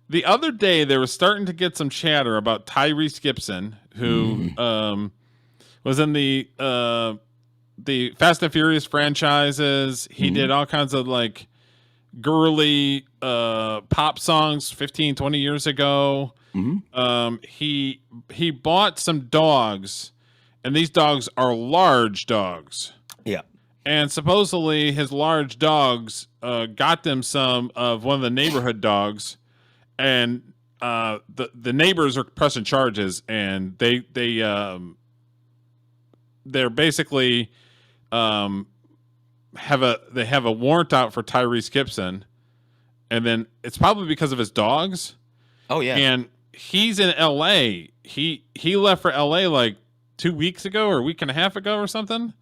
the other day they were starting to get some chatter about Tyrese Gibson, who was in the Fast and Furious franchises. He did all kinds of like girly pop songs 15, 20 years ago. He bought some dogs, and these dogs are large dogs. Yeah. And supposedly his large dogs got them some of one of the neighborhood dogs, and the neighbors are pressing charges, and they're basically have a warrant out for Tyrese Gibson, and then it's probably because of his dogs. Oh yeah. And he's in LA. He left for LA like 2 weeks ago or a week and a half ago or something.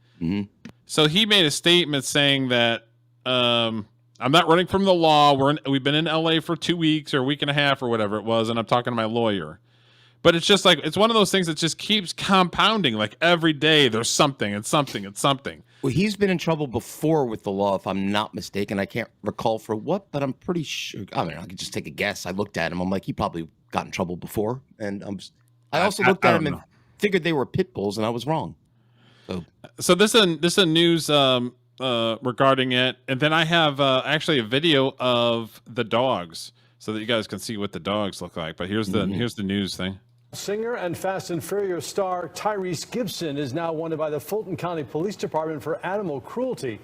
So he made a statement saying that I'm not running from the law. We've been in LA for 2 weeks or a week and a half or whatever it was, and I'm talking to my lawyer. But it's just like, it's one of those things that just keeps compounding. Like every day there's something and something and something. Well, he's been in trouble before with the law, if I'm not mistaken. I can't recall for what, but I'm pretty sure. I mean, I could just take a guess. I looked at him. I'm like, he probably got in trouble before. And I also looked at him and figured they were pit bulls, and I was wrong. So this is news regarding it, and then I have actually a video of the dogs so that you guys can see what the dogs look like. But here's the news thing. Singer and Fast and Furious star Tyrese Gibson is now wanted by the Fulton County Police Department for animal cruelty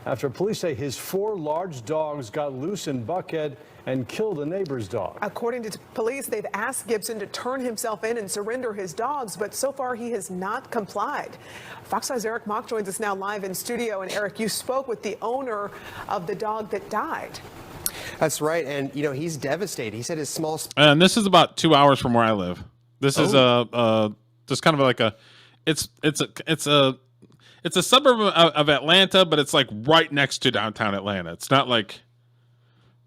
after police say his 4 large dogs got loose in Buckhead and killed a neighbor's dog. According to police, they've asked Gibson to turn himself in and surrender his dogs, but so far he has not complied. Fox 5's Eric Mock joins us now live in studio. And Eric, you spoke with the owner of the dog that died. That's right, and you know, he's devastated. He said his small... And this is about 2 hours from where I live. This is just kind of like it's a suburb of Atlanta, but it's like right next to downtown Atlanta. It's not like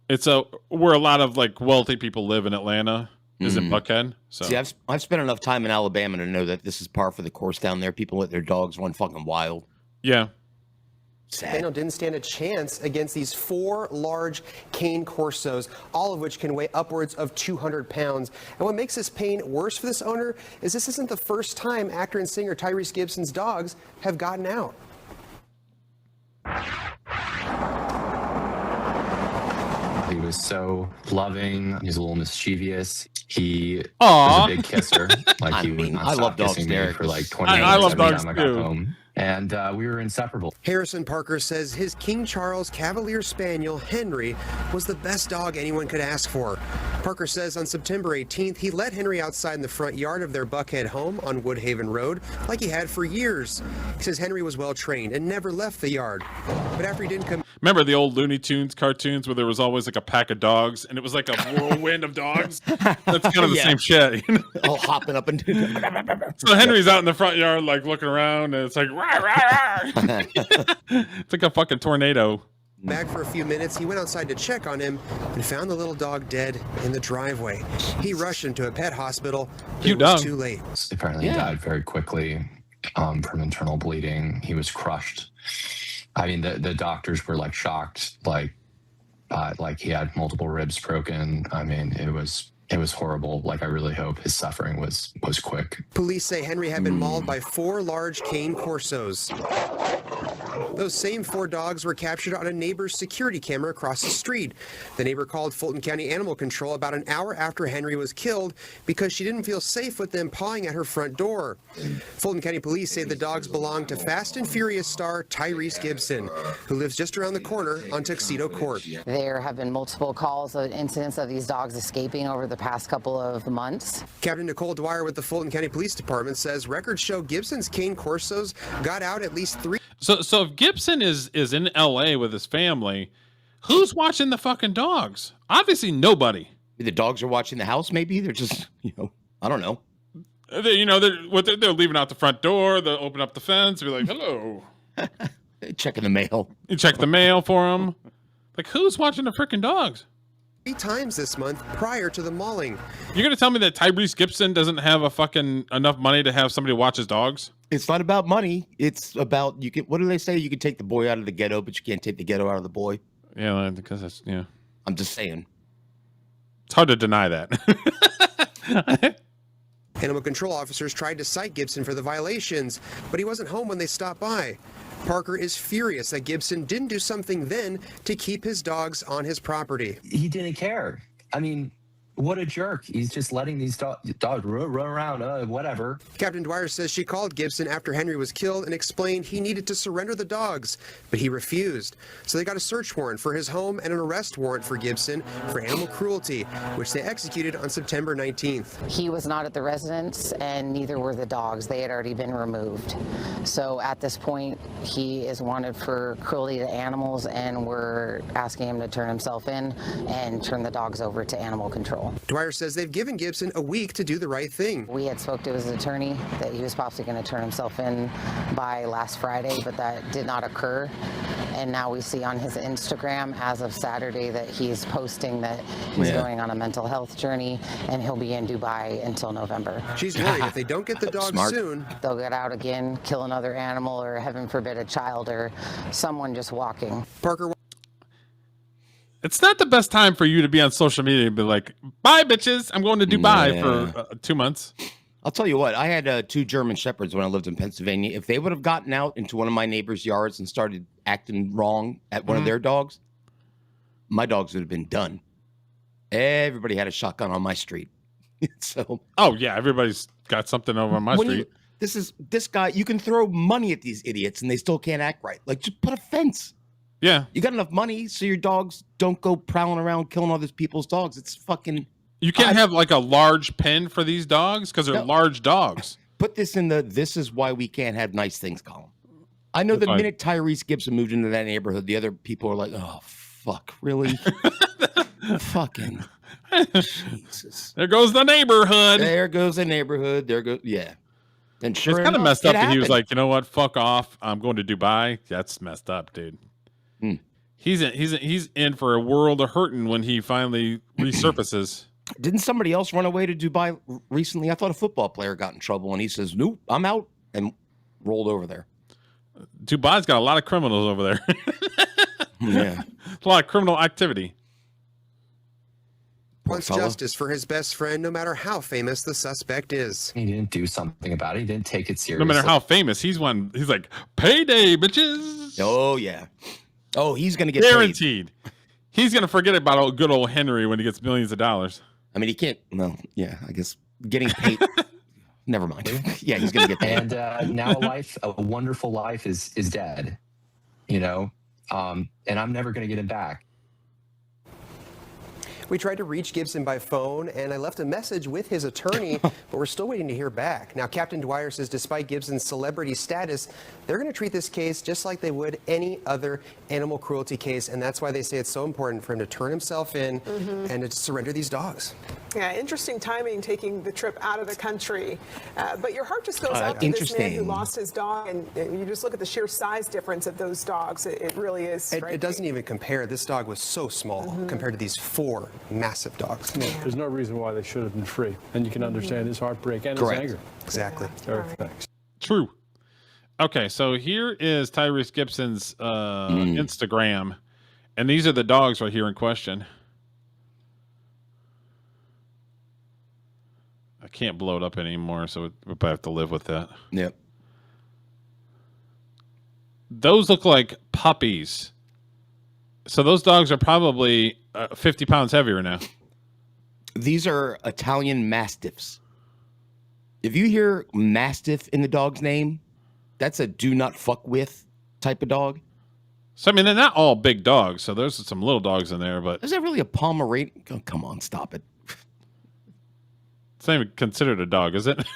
where a lot of like wealthy people live in Atlanta is in Buckhead. So see, I've spent enough time in Alabama to know that this is par for the course down there. People let their dogs run fucking wild. Yeah. Daniel didn't stand a chance against these 4 large cane corsos, all of which can weigh upwards of 200 pounds. And what makes this pain worse for this owner is this isn't the first time actor and singer Tyrese Gibson's dogs have gotten out. He was so loving. He's a little mischievous. He was a big kisser. Like I love dogs, Derek. For like 20 minutes. I love dogs I got too. home. And we were inseparable. Harrison Parker says his King Charles Cavalier Spaniel, Henry, was the best dog anyone could ask for. Parker says on September 18th, he let Henry outside in the front yard of their Buckhead home on Woodhaven Road like he had for years. He says Henry was well trained and never left the yard. But after he didn't come... Remember the old Looney Tunes cartoons where there was always like a pack of dogs and it was like a whirlwind of dogs? That's kind of the same shit. You know? All hopping up and So Henry's out in the front yard like looking around and it's like rah, rah, rah. It's like a fucking tornado. Back for a few minutes, he went outside to check on him and found the little dog dead in the driveway. He rushed him to a pet hospital. It was too late. Apparently he died very quickly from internal bleeding. He was crushed. I mean, the doctors were like shocked, like he had multiple ribs broken. I mean, it was horrible. Like, I really hope his suffering was quick. Police say Henry had been mauled by 4 large cane corsos. Those same 4 dogs were captured on a neighbor's security camera across the street. The neighbor called Fulton County Animal Control about an hour after Henry was killed because she didn't feel safe with them pawing at her front door. Fulton County Police say the dogs belong to Fast and Furious star Tyrese Gibson, who lives just around the corner on Tuxedo Court. There have been multiple calls of incidents of these dogs escaping over the past couple of months. Captain Nicole Dwyer with the Fulton County Police Department says records show Gibson's cane corsos got out at least 3. So if Gibson is in LA with his family, who's watching the fucking dogs? Obviously nobody. The dogs are watching the house. Maybe they're just, I don't know. They're leaving out the front door. They'll open up the fence. Be like, hello. Checking the mail. You check the mail for them. Like, who's watching the freaking dogs? 3 times this month prior to the mauling. You're gonna tell me that Tyrese Gibson doesn't have a fucking enough money to have somebody watch his dogs? It's not about money. It's about what do they say? You can take the boy out of the ghetto, but you can't take the ghetto out of the boy. Yeah, because that's I'm just saying. It's hard to deny that. Animal control officers tried to cite Gibson for the violations, but he wasn't home when they stopped by. Parker is furious that Gibson didn't do something then to keep his dogs on his property. He didn't care. I mean, what a jerk. He's just letting these dogs run around, whatever. Captain Dwyer says she called Gibson after Henry was killed and explained he needed to surrender the dogs, but he refused. So they got a search warrant for his home and an arrest warrant for Gibson for animal cruelty, which they executed on September 19th. He was not at the residence, and neither were the dogs. They had already been removed. So at this point, he is wanted for cruelty to animals, and we're asking him to turn himself in and turn the dogs over to animal control. Dwyer says they've given Gibson a week to do the right thing. We had spoke to his attorney that he was possibly going to turn himself in by last Friday, but that did not occur. And now we see on his Instagram as of Saturday that he's posting that he's going on a mental health journey and he'll be in Dubai until November. She's worried if they don't get the dogs soon, they'll get out again, kill another animal, or heaven forbid a child or someone just walking. Parker. It's not the best time for you to be on social media and be like, bye, bitches. I'm going to Dubai for 2 months. I'll tell you what, I had 2 German Shepherds when I lived in Pennsylvania. If they would have gotten out into one of my neighbors' yards and started acting wrong at one of their dogs, my dogs would have been done. Everybody had a shotgun on my street. So, oh, yeah, everybody's got something over on my street. This guy, you can throw money at these idiots and they still can't act right. Like, just put a fence. Yeah. You got enough money so your dogs don't go prowling around killing all these people's dogs. It's fucking... You can't have like a large pen for these dogs because they're large dogs. Put this in the "this is why we can't have nice things" column. I know the minute Tyrese Gibson moved into that neighborhood, the other people are like, "Oh fuck, really? Fucking Jesus! There goes the neighborhood. There goes the neighborhood. There goes And sure, it's kind of messed up that he was like, you know what? Fuck off. I'm going to Dubai. That's messed up, dude. He's in for a world of hurting when he finally resurfaces. Didn't somebody else run away to Dubai recently? I thought a football player got in trouble and he says, "Nope, I'm out," and rolled over there. Dubai's got a lot of criminals over there. Yeah. A lot of criminal activity. Wants justice for his best friend, no matter how famous the suspect is. He didn't do something about it. He didn't take it seriously. No matter how famous, he's like, payday, bitches. Oh, yeah. Oh, he's going to get guaranteed. Paid. He's going to forget about good old Henry when he gets millions of dollars. I mean, he can't. Well, yeah, I guess getting paid. Never mind. Yeah, he's going to get paid. And now a wonderful life is dead, you know, and I'm never going to get it back. We tried to reach Gibson by phone, and I left a message with his attorney, but we're still waiting to hear back. Now, Captain Dwyer says despite Gibson's celebrity status, they're going to treat this case just like they would any other animal cruelty case, and that's why they say it's so important for him to turn himself in and to surrender these dogs. Yeah, interesting timing taking the trip out of the country. But your heart just goes out to this man who lost his dog, and you just look at the sheer size difference of those dogs. It really is. It doesn't even compare. This dog was so small compared to these 4 massive dogs. Yeah, there's no reason why they should have been free. And you can understand his heartbreak and his anger. Exactly. Eric, thanks. True. Okay, so here is Tyrese Gibson's Instagram, and these are the dogs right here in question. I can't blow it up anymore, so we probably have to live with that. Yep. Those look like puppies. So those dogs are probably 50 pounds heavier now. These are Italian mastiffs. If you hear mastiff in the dog's name, that's a do not fuck with type of dog. So, I mean, they're not all big dogs. So there's some little dogs in there, but... Is that really a Pomeranian? Oh, come on, stop it. It's not even considered a dog, is it?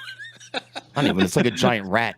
Not even. It's like a giant rat.